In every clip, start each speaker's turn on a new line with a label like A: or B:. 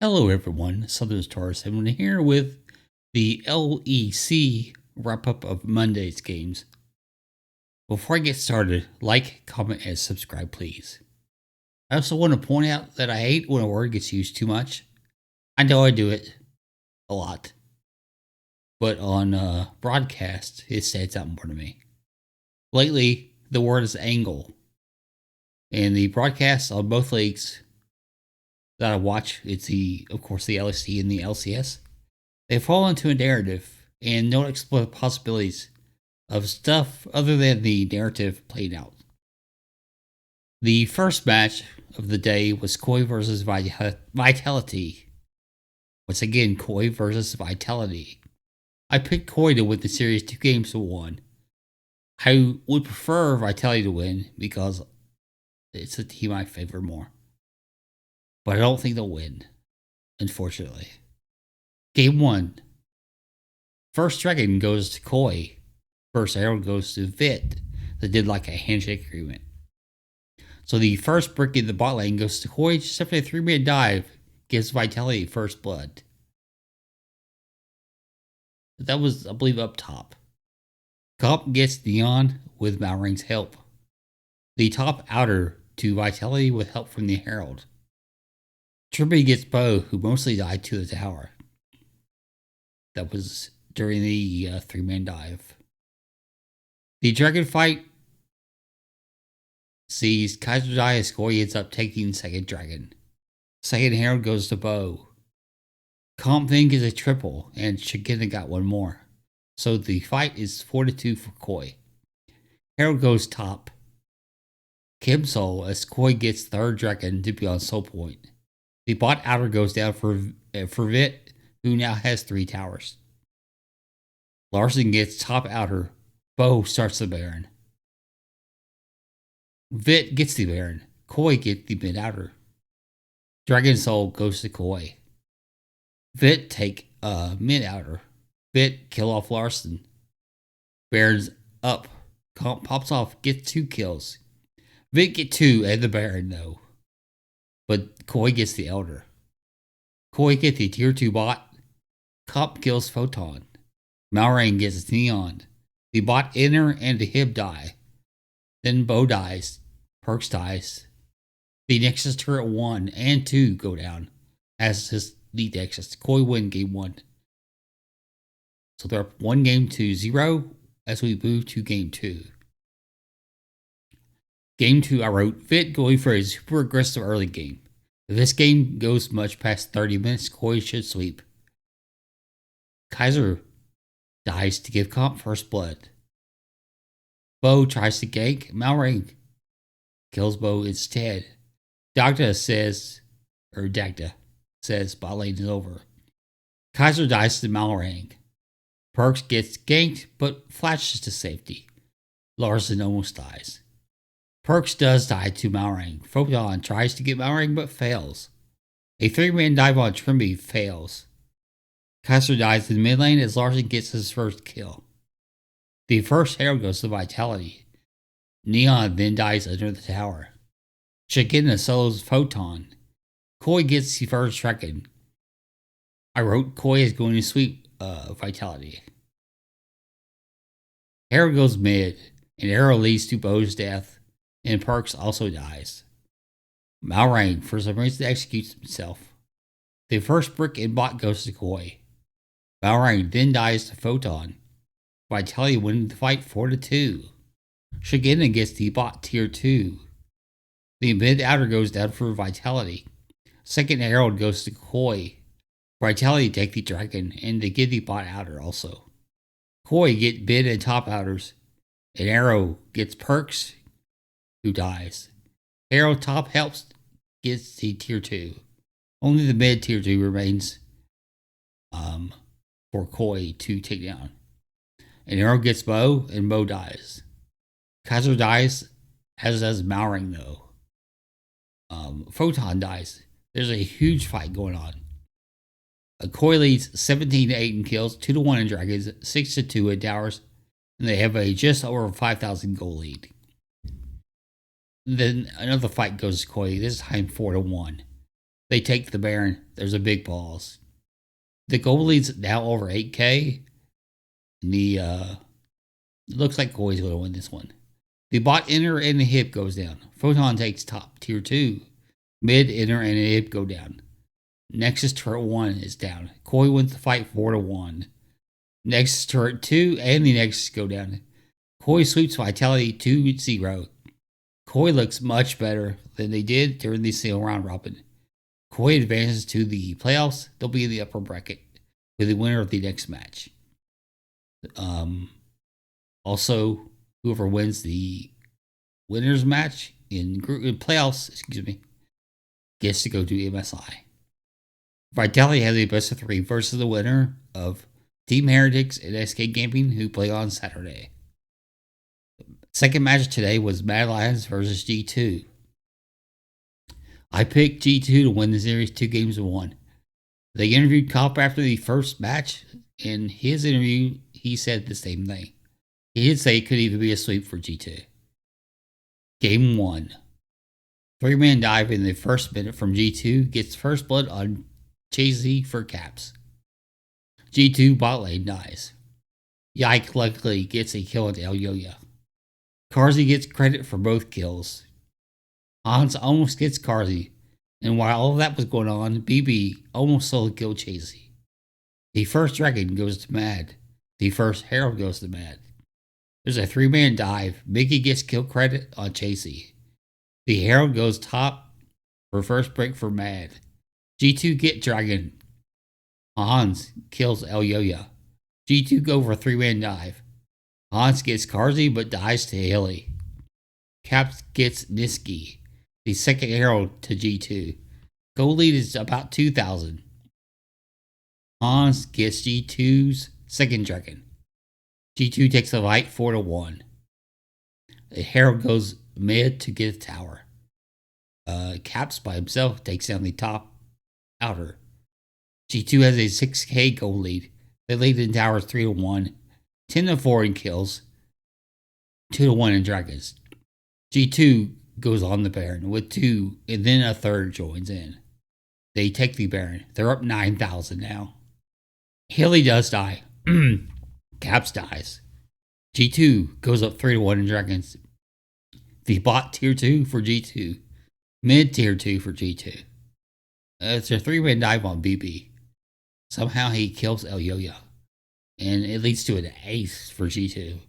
A: Hello, everyone. Southern Star 7 here with the LEC wrap up of Monday's games. Before I get started, like, comment, and subscribe, please. I also want to point out that I hate when a word gets used too much. I know I do it a lot, but on broadcast, it stands out more to me. Lately, the word is angle, and the broadcasts on both leagues that I watch, of course, the LEC and the LCS. They fall into a narrative and don't explore the possibilities of stuff other than the narrative played out. The first match of the day was Koi versus Vitality. Once again, Koi versus Vitality. I picked Koi to win the series 2-1. I would prefer Vitality to win because it's a team I favor more. But I don't think they'll win, unfortunately. Game 1. First dragon goes to Koi. First arrow goes to Vit that did like a handshake agreement. So the first brick in the bot lane goes to Koi just after a 3-man dive gives Vitality first blood. That was, I believe, up top. Comp gets Neon with Malrang's help. The top outer to Vitality with help from the Herald. Trimby gets Bo, who mostly died to the tower. That was during the 3-man dive. The dragon fight sees Kaiser die as Koi ends up taking second dragon. Second Herald goes to Bo. Comp then gets a triple, and Shigena got one more. So the fight is 4-2 for Koi. Herald goes top. Kimsol as Koi gets third dragon to be on soul point. The bot outer goes down for Vit, who now has 3 towers. Larson gets top outer. Bo starts the Baron. Vit gets the Baron. Koi gets the mid outer. Dragon Soul goes to Koi. Vit take mid outer. Vit kill off Larson. Baron's up. Comp pops off, gets 2 kills. Vit get 2 and the Baron though. But Koi gets the Elder. Koi gets the tier 2 bot. Comp kills Photon. Malrang gets Neon. The bot inner and the Hib die. Then Bo dies. Perks dies. The Nexus turret 1 and 2 go down. As does the Nexus. Koi win game 1. So they're up 1-0 as we move to game 2. Game 2, I wrote Vit going for a super aggressive early game. If this game goes much past 30 minutes, Koi should sweep. Kaiser dies to give Comp first blood. Bo tries to gank. Malrang kills Bo instead. Dagda says bot lane is over. Kaiser dies to Malrang. Perks gets ganked but flashes to safety. Larson almost dies. Perks does die to Malrang. Photon tries to get Malrang but fails. A 3-man dive on Trimby fails. Kaiser dies in the mid lane as Larson gets his first kill. The first Herald goes to Vitality. Neon then dies under the tower. Shigena solos Photon. Koi gets the first dragon. I wrote Koi is going to sweep Vitality. Herald goes mid, and arrow leads to Bo's death, and Perks also dies. Malrang for some reason executes himself. The first brick in bot goes to Koi. Malrang then dies to Photon. Vitality winning the fight 4-2. Shigena gets the bot tier 2. The mid outer goes down for Vitality. Second Herald goes to Koi. Vitality take the dragon and they give the bot outer also. Koi get mid and top outers. And Arrow gets Perks, who dies. Herald top helps gets the tier 2. Only the mid tier 2 remains for Koi to take down. And Arrow gets Bo, and Bo dies. Kaiser dies, as does Malrang, though. Photon dies. There's a huge fight going on. Koi leads 17-8 in kills, 2-1 in dragons, 6-2 in towers, and they have a just over 5,000 goal lead. Then another fight goes to Koi, this time 4-1. They take the Baron. There's a big pause. The goal lead's now over 8K. And it looks like Koi's going to win this one. The bot inner and the hip goes down. Photon takes top tier 2. Mid, inner, and the hip go down. Nexus turret 1 is down. Koi wins the fight 4-1. Nexus turret 2 and the Nexus go down. Koi sweeps Vitality 2-0. Koi looks much better than they did during the single round robin. Koi advances to the playoffs. They'll be in the upper bracket with the winner of the next match. Also, whoever wins the winners match in playoffs, gets to go to MSI. Vitality has a best of 3 versus the winner of Team Heretics and SK Gaming, who play on Saturday. Second match today was Mad Lions versus G2. I picked G2 to win the series 2-1. They interviewed Cop after the first match. In his interview, he said the same thing. He did say it could even be a sweep for G2. Game 1. 3-man dive in the first minute from G2 gets first blood on Chasey for caps. G2 bot lane dies. Yike luckily gets a kill on Elyoya. Carzzy gets credit for both kills. Hans almost gets Carzzy, and while all of that was going on, BB almost solo killed Chasey. The first dragon goes to Mad. The first herald goes to Mad. There's a 3-man dive. Mickey gets kill credit on Chasey. The herald goes top for first break for Mad. G2 get dragon. Hans kills Elyoya. G2 go for a 3-man dive. Hans gets Carzzy but dies to Hilly. Caps gets Niski, the second herald to G2. Goal lead is about 2,000. Hans gets G2's second dragon. G2 takes the fight 4-1. The herald goes mid to get a tower. Caps by himself takes down the top outer. G2 has a 6K goal lead. They lead in towers 3-1. 10-4 in kills, 2-1 in dragons. G2 goes on the Baron with 2, and then a third joins in. They take the Baron. They're up 9,000 now. Hilly does die. Caps dies. G2 goes up 3-1 in dragons. The bot tier 2 for G2. Mid tier 2 for G2. It's a 3-man dive on BB. Somehow he kills Elyoya. And it leads to an ace for G2.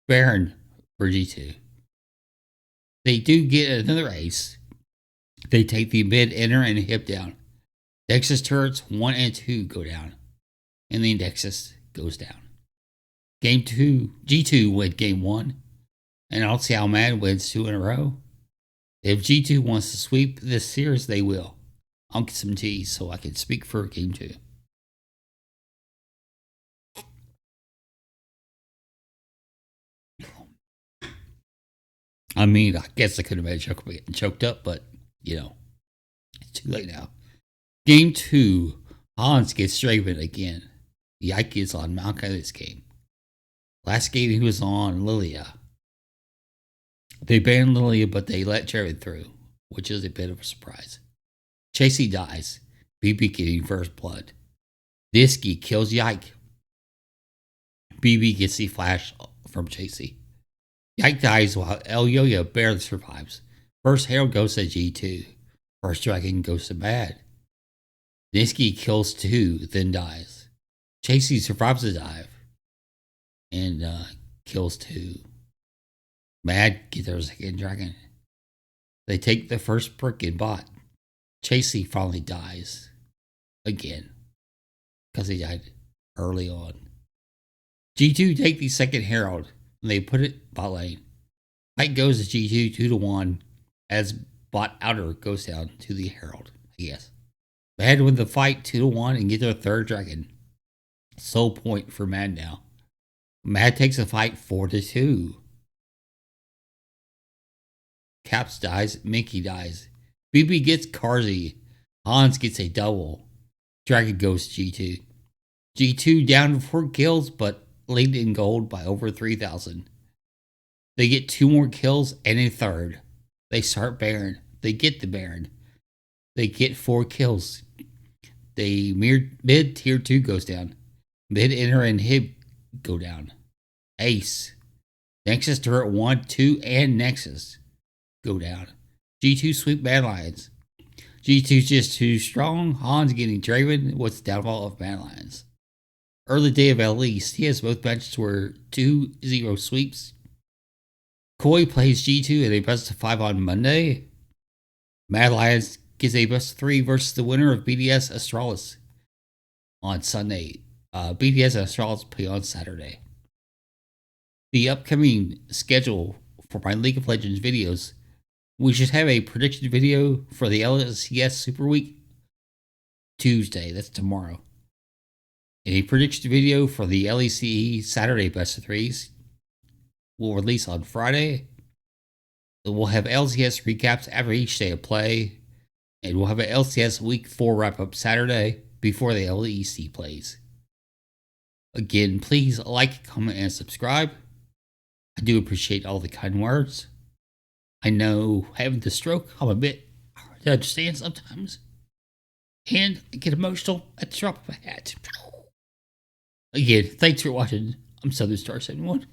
A: Baron for G2. They do get another ace. They take the mid, inner, and hip down. Nexus turrets 1 and 2 go down. And the Nexus goes down. Game 2, G2 win game 1. And I don't see how Mad wins 2 in a row. If G2 wants to sweep this series, they will. I'll get some tea so I can speak for game 2. I mean, I guess I could have made a joke about getting choked up, but, it's too late now. Game 2, Hans gets Straven again. Yike is on Maokai this game. Last game he was on Lilia. They banned Lilia, but they let Straven through, which is a bit of a surprise. Chasey dies. BB getting first blood. Niski kills Yike. BB gets the flash from Chasey. Yike dies while Elyoya barely survives. First herald goes to G2. First dragon goes to Mad. Niski kills 2, then dies. Chasey survives the dive and kills 2. Mad gets their second dragon. They take the first brick in bot. Chasey finally dies again because he died early on. G2 take the second herald and they put it bot lane. Fight goes to G2 2-1 as bot outer goes down to the herald, I guess. Mad win the fight 2-1 and get their third dragon. Sole point for Mad now. Mad takes the fight 4-2. Caps dies, Mickey dies. BB gets Carzzy. Hans gets a double. Dragon goes G2. G2 down 4 kills, but lead in gold by over 3,000. They get 2 more kills and a third. They start Baron. They get the Baron. They get 4 kills. The mid tier 2 goes down. Mid inner and hib go down. Ace. Nexus turret 1, 2, and Nexus go down. G2 sweep Mad Lions. G2's just too strong. Han's getting Draven. What's the downfall of Mad Lions? Early day of LEC, both matches were 2-0 sweeps. Koi plays G2 in a best of 5 on Monday. Mad Lions gets a best of 3 versus the winner of BDS Astralis on Sunday. BDS and Astralis play on Saturday. The upcoming schedule for my League of Legends videos. We should have a prediction video for the LCS Super Week Tuesday. That's tomorrow. And a prediction video for the LEC Saturday Best of 3s will release on Friday. We'll have LCS recaps after each day of play. And we'll have an LCS Week 4 wrap-up Saturday before the LEC plays. Again, please like, comment, and subscribe. I do appreciate all the kind words. I know having the stroke, I'm a bit hard to understand sometimes. And I get emotional at the drop of a hat. Again, thanks for watching. I'm Southern Star 71.